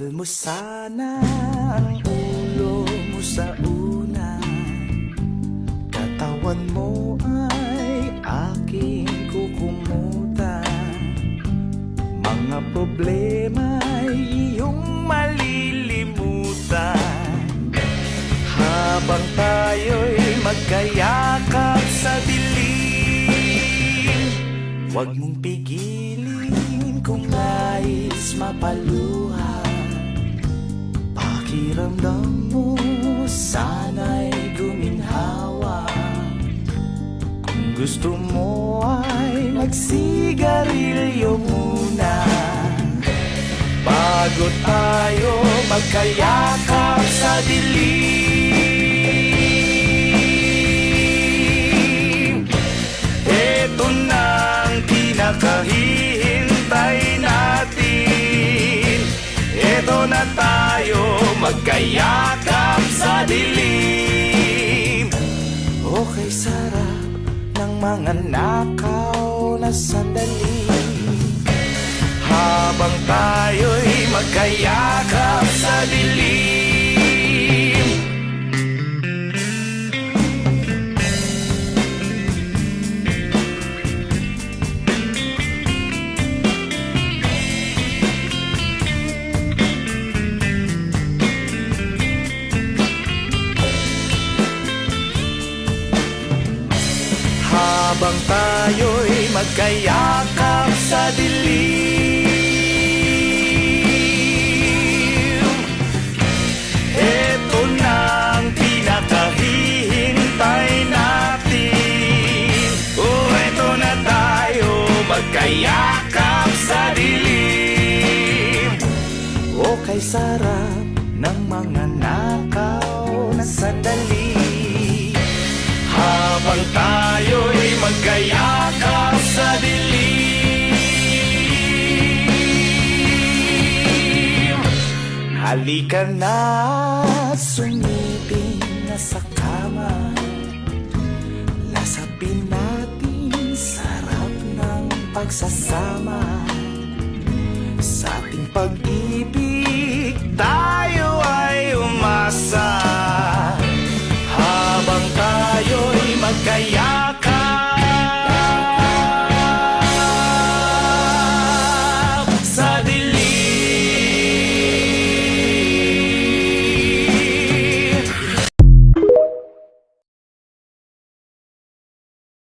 Kapal mo sana ang ulo mo sa una, katawan mo ay aking kukumutan. Mga problema ay iyong malilimutan. Habang tayo'y magkayakap sa dilim, huwag mong pigilin kung nais mapaluha. Pakiramdam mo sana'y guminhawa. Kung gusto mo ay magsigarilyo muna bago tayo magkayakap sa dilim. Ito na ang pinakahihintay natin. Ito na tayo magkayakap sa dilim. Okay, sarap ng mga nakaw na sandali. Habang tayo'y magkayakap sa dilim. Habang tayo'y magkayakap sa dilim, eto na ang pinakahihintay natin. Oh, eto na tayo magkayakap sa dilim. Oh, kay sarap ng mga nakaw na sandali. Habang tayo'y magkayakap sa dilim, halika na, sumiping na sa kama. Lasapin natin sarap ng pagsasama. Sa ating pag-ibig tayo